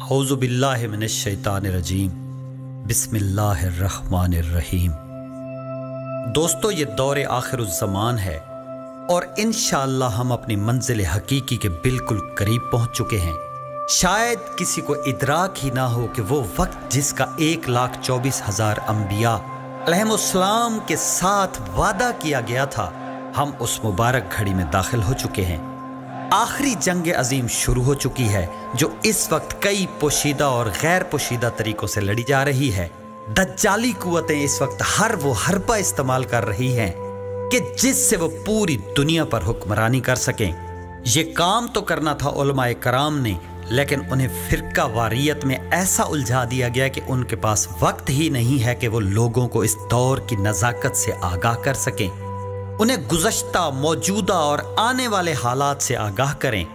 औज़ु बिल्लाहि मिनश शैतानिर रजीम, बिस्मिल्लाहिर्रहमानिर्रहीम। दोस्तों, ये दौर आखिरुज़्ज़मान है और इंशाअल्लाह हम अपनी मंजिल हकीकी के बिल्कुल करीब पहुंच चुके हैं। शायद किसी को इदराक ही ना हो कि वो वक्त जिसका 1,24,000 अम्बिया अलैहिमुस्सलाम के साथ वादा किया गया था, हम उस मुबारक घड़ी में दाखिल हो चुके हैं। आखिरी जंग अजीम शुरू हो चुकी है, जो इस वक्त कई पोशीदा और गैर पोशीदा तरीकों से लड़ी जा रही है। दज्जाली कुव्वतें इस वक्त हर वो हरपा इस्तेमाल कर रही हैं कि जिससे वो पूरी दुनिया पर हुक्मरानी कर सकें। ये काम तो करना था उलमाए कराम ने, लेकिन उन्हें फिरका वारियत में ऐसा उलझा दिया गया कि उनके पास वक्त ही नहीं है कि वो लोगों को इस दौर की नज़ाकत से आगाह कर सकें, उन्हें गुज़श्ता, मौजूदा और आने वाले हालात से आगाह करें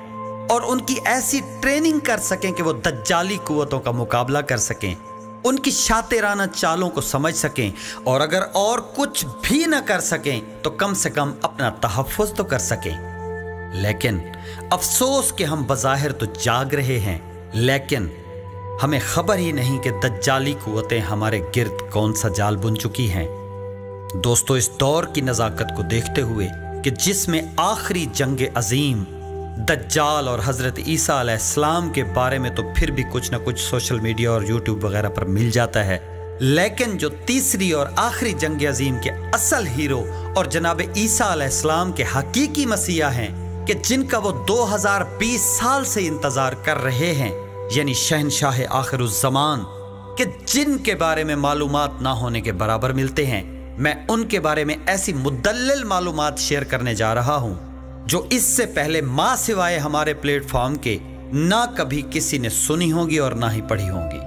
और उनकी ऐसी ट्रेनिंग कर सकें कि वो दज्जाली कुव्वतों का मुकाबला कर सकें, उनकी शातिराना चालों को समझ सकें और अगर और कुछ भी न कर सकें तो कम से कम अपना तहफ़्फ़ुज़ तो कर सकें। लेकिन अफसोस कि हम बज़ाहिर तो जाग रहे हैं, लेकिन हमें खबर ही नहीं कि दज्जाली कुव्वतें हमारे गिर्द कौन सा जाल बुन चुकी हैं। दोस्तों, इस दौर की नज़ाकत को देखते हुए कि जिसमें आखिरी जंग अजीम, दज्जाल और हज़रत ईसा अलैहिस्सलाम के बारे में तो फिर भी कुछ ना कुछ सोशल मीडिया और यूट्यूब वगैरह पर मिल जाता है, लेकिन जो तीसरी और आखिरी जंग अजीम के असल हीरो और जनाब ईसा अलैहिस्सलाम के हकीकी मसीहा हैं कि जिनका वो 2020 साल से इंतज़ार कर रहे हैं, यानी शहनशाह आखिरुज़्ज़मान, कि जिनके बारे में मालूमात ना होने के बराबर मिलते हैं, मैं उनके बारे में ऐसी मुदल्लिल मालूमात शेयर करने जा रहा हूं जो इससे पहले माँ सिवाय हमारे प्लेटफॉर्म के ना कभी किसी ने सुनी होगी और ना ही पढ़ी होगी।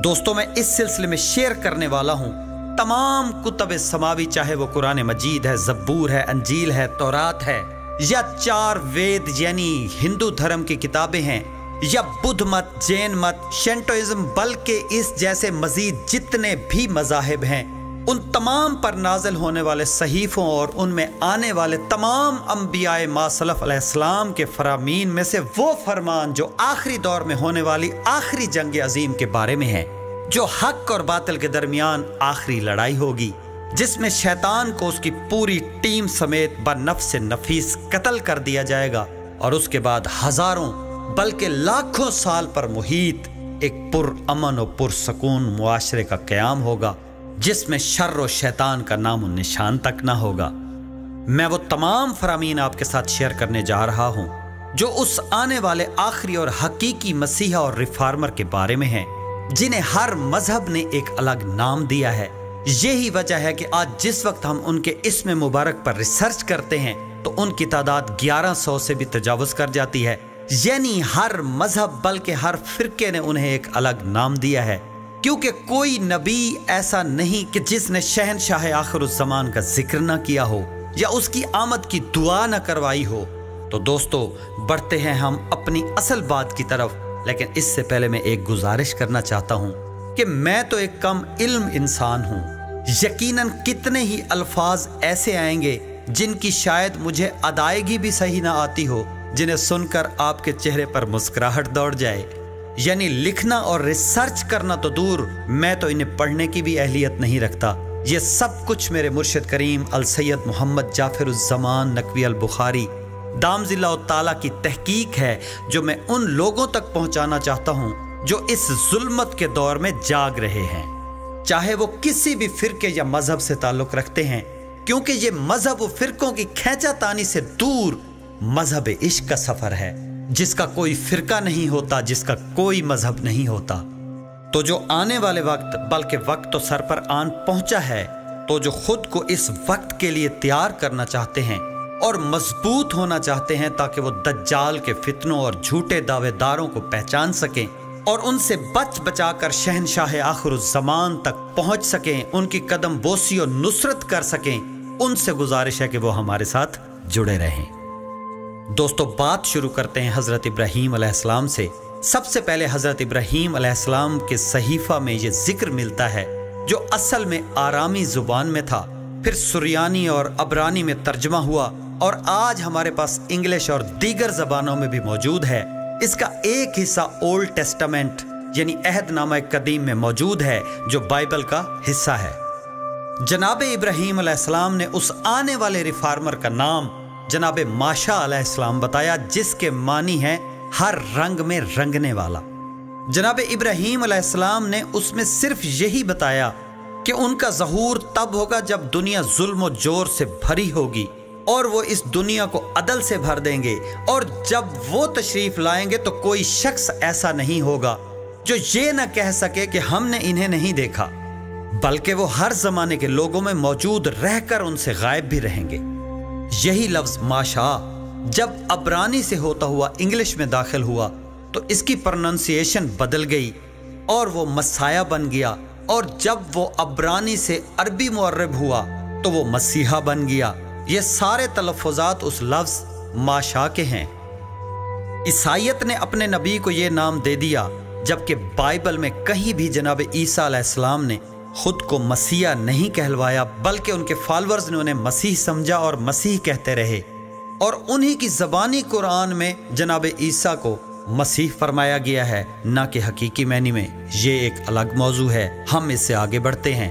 दोस्तों, मैं इस सिलसिले में शेयर करने वाला हूं तमाम कुतुब समावी, चाहे वो कुरान मजीद है, ज़बूर है, अंजील है, तौरात है, या 4 वेद यानी हिंदू धर्म की किताबें हैं, या बुद्ध मत, जैन मत, शिंटोइज्म, बल्कि इस जैसे मजीद जितने भी मज़ाहिब हैं, उन तमाम पर नाज़िल होने वाले सहीफ़ों और उनमें आने वाले तमाम अम्बियाए मासलफ़ अलैहिस्सलाम के फरामीन में से वो फरमान जो आखिरी दौर में होने वाली आखिरी जंग अजीम के बारे में है, जो हक और बातिल के दरमियान आखिरी लड़ाई होगी, जिसमें शैतान को उसकी पूरी टीम समेत बनफ्स नफीस कत्ल कर दिया जाएगा और उसके बाद हज़ारों बल्कि लाखों साल पर मुहीत एक पुरअमन और पुरसकून मुआशरे का क़याम होगा, जिसमें शर्र और शैतान का नाम और निशान तक ना होगा। मैं वो तमाम फरामीन आपके साथ शेयर करने जा रहा हूँ जो उस आने वाले आखिरी और हकीकी मसीहा और रिफार्मर के बारे में हैं, जिन्हें हर मजहब ने एक अलग नाम दिया है। यही वजह है कि आज जिस वक्त हम उनके इस्म मुबारक पर रिसर्च करते हैं तो उनकी तादाद 1100 से भी तजावुज़ कर जाती है, यानी हर मजहब बल्कि हर फिरके ने उन्हें एक अलग नाम दिया है, क्योंकि कोई नबी ऐसा नहीं कि जिसने शहनशाह आखिरुज़्ज़मान का जिक्र ना किया हो या उसकी आमद की दुआ ना करवाई हो। तो दोस्तों, बढ़ते हैं हम अपनी असल बात की तरफ, लेकिन इससे पहले मैं एक गुजारिश करना चाहता हूँ कि मैं तो एक कम इल्म इंसान हूँ। यकीनन कितने ही अल्फाज ऐसे आएंगे जिनकी शायद मुझे अदायगी भी सही ना आती हो, जिन्हें सुनकर आपके चेहरे पर मुस्कुराहट दौड़ जाए। यानी लिखना और रिसर्च करना तो दूर, मैं तो इन्हें पढ़ने की भी अहलियत नहीं रखता। ये सब कुछ मेरे मुर्शिद करीम अल सैयद मोहम्मद जाफरुज़्ज़मान नकवी अल बुखारी दामज़िल्लाहु ताला की तहकीक है, जो मैं उन लोगों तक पहुंचाना चाहता हूं जो इस जुल्मत के दौर में जाग रहे हैं, चाहे वो किसी भी फिरके या मजहब से ताल्लुक़ रखते हैं, क्योंकि ये मजहब व फिरकों की खींचातानी से दूर मजहब इश्क का सफ़र है, जिसका कोई फिरका नहीं होता, जिसका कोई मजहब नहीं होता। तो जो आने वाले वक्त, बल्कि वक्त तो सर पर आन पहुंचा है, तो जो खुद को इस वक्त के लिए तैयार करना चाहते हैं और मजबूत होना चाहते हैं ताकि वो दज्जाल के फितनों और झूठे दावेदारों को पहचान सकें और उनसे बच बचाकर शहनशाह आखिरुज़्ज़मान तक पहुंच सकें, उनकी कदम बोसी और नुसरत कर सकें, उनसे गुजारिश है कि वो हमारे साथ जुड़े रहें। दोस्तों, बात शुरू करते हैं हज़रत इब्राहीम अलैहिस्सलाम से। सबसे पहले हज़रत इब्राहीम अलैहिस्सलाम के सहीफ़ा में ये जिक्र मिलता है, जो असल में आरामी ज़ुबान में था, फिर सुरियानी और अबरानी में तर्जमा हुआ और आज हमारे पास इंग्लिश और दीगर ज़बानों में भी मौजूद है, اس کا ایک حصہ اولڈ ٹیسٹامنٹ یعنی عہد نامہ قدیم میں موجود ہے جو بائبل کا حصہ ہے۔ جناب ابراہیم علیہ السلام نے اس آنے والے ریفارمر کا نام جناب ماشا علیہ السلام بتایا، جس کے معنی ہے ہر رنگ میں رنگنے والا۔ جناب ابراہیم علیہ السلام نے اس میں صرف یہی بتایا کہ ان کا ظہور تب ہوگا جب دنیا ظلم و جور سے بھری ہوگی اور وہ اس دنیا کو عدل سے بھر دیں گے، اور جب وہ تشریف لائیں گے تو کوئی شخص ایسا نہیں ہوگا جو یہ نہ کہہ سکے کہ ہم نے انہیں نہیں دیکھا، بلکہ وہ ہر زمانے کے لوگوں میں موجود رہ کر ان سے غائب بھی رہیں گے۔ یہی لفظ ماشا جب عبرانی سے ہوتا ہوا انگلش میں داخل ہوا تو اس کی پروننسیشن بدل گئی اور وہ مسیح بن گیا، اور جب وہ عبرانی سے عربی معرب ہوا تو وہ مسیحا بن گیا۔ یہ سارے تلفظات اس لفظ ماشا کے ہیں۔ عیسائیت نے اپنے نبی کو یہ نام دے دیا، جبکہ بائبل میں کہیں بھی جناب عیسیٰ علیہ السلام نے خود کو مسیح نہیں کہلوایا، بلکہ ان کے فالورز نے انہیں مسیح سمجھا اور مسیح کہتے رہے، اور انہی کی زبانی قرآن میں جناب عیسیٰ کو مسیح فرمایا گیا ہے، نہ کہ حقیقی معنی میں۔ یہ ایک الگ موضوع ہے، ہم اس سے آگے بڑھتے ہیں۔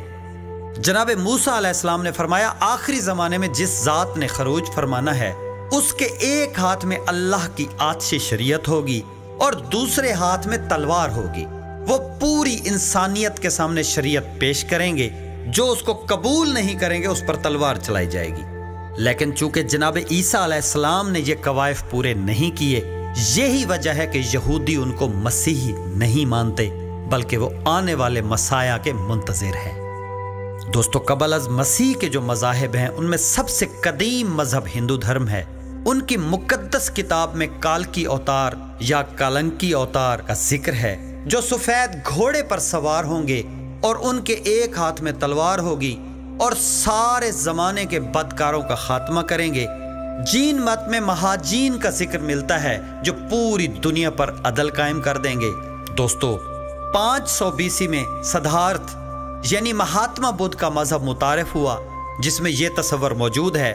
جناب موسیٰ علیہ السلام نے فرمایا آخری زمانے میں جس ذات نے خروج فرمانا ہے اس کے ایک ہاتھ میں اللہ کی آتشی شریعت ہوگی اور دوسرے ہاتھ میں تلوار ہوگی۔ وہ پوری انسانیت کے سامنے شریعت پیش کریں گے، جو اس کو قبول نہیں کریں گے اس پر تلوار چلائی جائے گی۔ لیکن چونکہ جناب عیسیٰ علیہ السلام نے یہ قوائف پورے نہیں کیے، یہی وجہ ہے کہ یہودی ان کو مسیحی نہیں مانتے، بلکہ وہ آنے والے مسیح کے منتظر ہیں۔ دوستو، قبل از مسیح کے جو مذاہب ہیں ان میں سب سے قدیم مذہب ہندو دھرم ہے۔ ان کی مقدس کتاب میں کالکی اوتار یا کالنکی اوتار کا ذکر ہے، جو سفید گھوڑے پر سوار ہوں گے اور ان کے ایک ہاتھ میں تلوار ہوگی اور سارے زمانے کے بدکاروں کا خاتمہ کریں گے۔ جین مت میں مہاجین کا ذکر ملتا ہے جو پوری دنیا پر عدل قائم کر دیں گے۔ دوستو، 500 BC میں سدھارتھ یعنی مہاتما بدھ کا مذہب متعارف ہوا، جس میں یہ تصور موجود ہے۔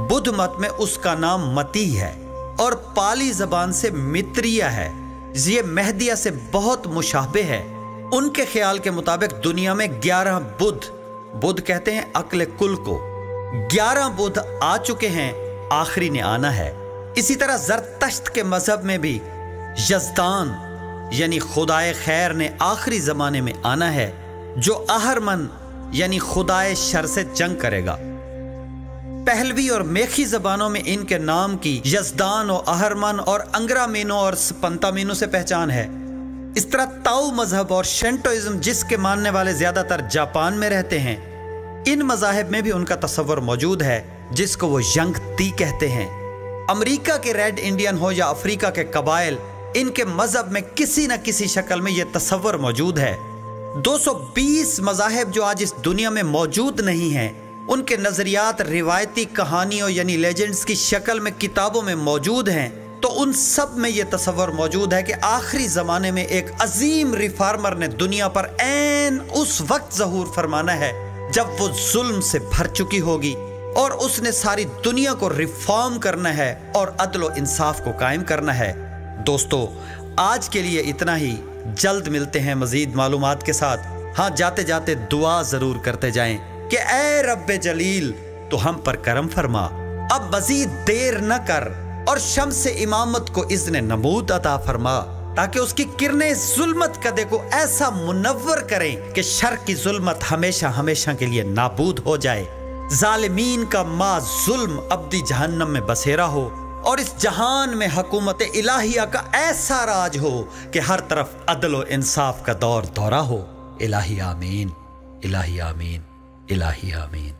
بدھ مت میں اس کا نام متی ہے اور پالی زبان سے متریا ہے۔ یہ مہدیہ سے بہت مشابہ ہے۔ ان کے خیال کے مطابق دنیا میں 11 بدھ کہتے ہیں عقل کل کو، 11 بدھ آ چکے ہیں، آخری نے آنا ہے۔ اسی طرح زرتشت کے مذہب میں بھی یزدان یعنی خدائے خیر نے آخری زمانے میں آنا ہے، جو اہرمن یعنی خدائے شر سے جنگ کرے گا۔ پہلوی اور میخی زبانوں میں ان کے نام کی یزدان و اہرمن اور انگرامینو اور سپنتامینو سے پہچان ہے۔ اس طرح تاؤ مذہب اور شینٹوئزم، جس کے ماننے والے زیادہ تر جاپان میں رہتے ہیں، ان مذاہب میں بھی ان کا تصور موجود ہے، جس کو وہ ینگ تی کہتے ہیں۔ امریکہ کے ریڈ انڈین ہو یا افریقہ کے قبائل، ان کے مذہب میں کسی نہ کسی شکل میں یہ تصور موجود ہے۔ 220 مذاہب جو آج اس دنیا میں موجود نہیں ہیں، ان کے نظریات روایتی کہانیوں یعنی لیجنڈز کی شکل میں کتابوں میں موجود ہیں، تو ان سب میں یہ تصور موجود ہے کہ آخری زمانے میں ایک عظیم ریفارمر نے دنیا پر عین اس وقت ظہور فرمانا ہے جب وہ ظلم سے بھر چکی ہوگی، اور اس نے ساری دنیا کو ریفارم کرنا ہے اور عدل و انصاف کو قائم کرنا ہے۔ دوستو، آج کے لیے اتنا ہی، جلد ملتے ہیں مزید معلومات کے ساتھ۔ ہاں، جاتے جاتے دعا ضرور کرتے جائیں کہ اے رب جلیل تو ہم پر کرم فرما، اب مزید دیر نہ کر اور شمس امامت کو اذن نمود عطا فرما، تاکہ اس کی کرنیں ظلمت کدے کو ایسا منور کریں کہ شر کی ظلمت ہمیشہ ہمیشہ کے لیے نابود ہو جائے، ظالمین کا ما ظلم ابدی جہنم میں بسیرا ہو، اور اس جہان میں حکومت الہیہ کا ایسا راج ہو کہ ہر طرف عدل و انصاف کا دور دورہ ہو۔ الہی آمین، الہی آمین، الہی آمین۔